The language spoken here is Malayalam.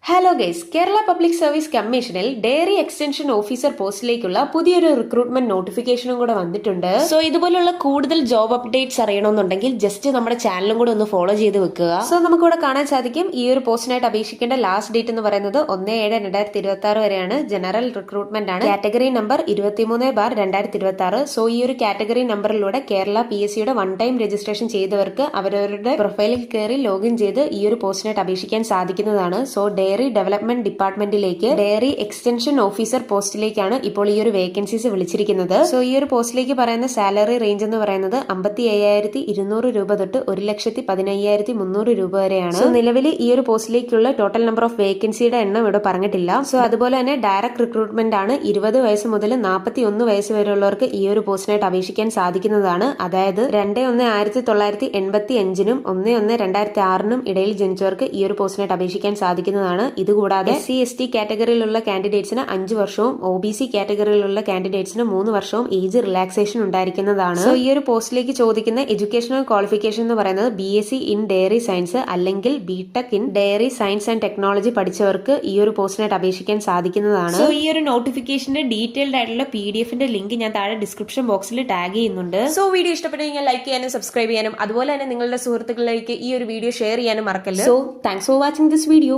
Hello guys, Kerala public service കമ്മീഷനിൽ ഡയറി എക്സ്റ്റൻഷൻ ഓഫീസർ പോസ്റ്റിലേക്കുള്ള പുതിയൊരു റിക്രൂട്ട്മെന്റ് നോട്ടിഫിക്കേഷനും കൂടെ വന്നിട്ടുണ്ട്. സോ ഇതുപോലുള്ള കൂടുതൽ ജോബ് അപ്ഡേറ്റ്സ് അറിയണമെന്നുണ്ടെങ്കിൽ ജസ്റ്റ് നമ്മുടെ ചാനലും കൂടെ ഒന്ന് ഫോളോ ചെയ്ത് വെക്കുക. സോ നമുക്കിവിടെ കാണാൻ സാധിക്കും ഈ ഒരു പോസ്റ്റിനായിട്ട് അപേക്ഷിക്കേണ്ട ലാസ്റ്റ് ഡേറ്റ് എന്ന് പറയുന്നത് 1/7/2026 വരെയാണ്. ജനറൽ റിക്രൂട്ട്മെന്റ് ആണ്. Category number 23/2026. സോ ഈ ഒരു കാറ്റഗറി നമ്പറിലൂടെ കേരള PSCയുടെ വൺ ടൈം രജിസ്ട്രേഷൻ ചെയ്തവർക്ക് അവരവരുടെ പ്രൊഫൈലിൽ കയറി ലോഗിൻ ചെയ്ത് ഈ ഒരു പോസ്റ്റിനായിട്ട് അപേക്ഷിക്കാൻ സാധിക്കുന്നതാണ്. സോ ഡയറി ഡെവലപ്മെന്റ് ഡിപ്പാർട്ട്മെന്റിലേക്ക് ഡയറി എക്സ്റ്റൻഷൻ ഓഫീസർ പോസ്റ്റിലേക്കാണ് ഇപ്പോൾ ഈ ഒരു വേക്കൻസീസ് വിളിച്ചിരിക്കുന്നത്. സോ ഈ ഒരു പോസ്റ്റിലേക്ക് പറയുന്ന സാലറി റേഞ്ച് എന്ന് പറയുന്നത് 55,200 രൂപ തൊട്ട് 1,15,300 രൂപ വരെയാണ്. സോ നിലവിൽ ഈ ഒരു പോസ്റ്റിലേക്കുള്ള ടോട്ടൽ നമ്പർ ഓഫ് വേക്കൻസിയുടെ എണ്ണം ഇവിടെ പറഞ്ഞിട്ടില്ല. സോ അതുപോലെ തന്നെ ഡയറക്ട് റിക്രൂട്ട്മെന്റ് ആണ്. 20 വയസ്സ് മുതൽ 41 വയസ്സ് വരെയുള്ളവർക്ക് ഈ ഒരു പോസ്റ്റിനായിട്ട് അപേക്ഷിക്കാൻ സാധിക്കുന്നതാണ്. അതായത് 2/1/1985 1/1/2006 ഇടയിൽ ജനിച്ചവർക്ക് ഈ ഒരു പോസ്റ്റിനായിട്ട് അപേക്ഷിക്കാൻ സാധിക്കുന്നതാണ്. ഇതുകൂടാതെ SC/ST കാറ്റഗറിയിലുള്ള കാൻഡിഡേറ്റ്സിന് 5 വർഷവും OBC കാറ്റഗറിയിലുള്ള കാൻഡിഡേറ്റ്സിന് 3 വർഷവും ഏജ് റിലാക്സേഷൻ ഉണ്ടായിരിക്കുന്നതാണ്. സോ ഈ ഒരു പോസ്റ്റിലേക്ക് ചോദിക്കുന്ന എഡ്യൂക്കേഷണൽ ക്വാളിഫിക്കേഷൻ എന്ന് പറയുന്നത് BSc ഇൻ ഡയറി സയൻസ് അല്ലെങ്കിൽ BTech in dairy science and technology പഠിച്ചവർക്ക് ഈ ഒരു പോസ്റ്റിനായിട്ട് അപേക്ഷിക്കാൻ സാധിക്കുന്നതാണ്. സോ ഈ ഒരു നോട്ടിഫിക്കേഷന്റെ ഡീറ്റെയിൽഡ് ആയിട്ടുള്ള PDF-ന്റെ ലിങ്ക് ഞാൻ താഴെ ഡിസ്ക്രിപ്ഷൻ ബോക്സിൽ ടാഗ് ചെയ്യുന്നുണ്ട്. സോ വീഡിയോ ഇഷ്ടപ്പെട്ടെങ്കിൽ ലൈക്ക് ചെയ്യാനും സബ്സ്ക്രൈബ് ചെയ്യാനും അതുപോലെ തന്നെ നിങ്ങളുടെ സുഹൃത്തുക്കളിലേക്ക് ഈ ഒരു വീഡിയോ ഷെയർ ചെയ്യാനും മറക്കല്ല. So thanks for watching this video.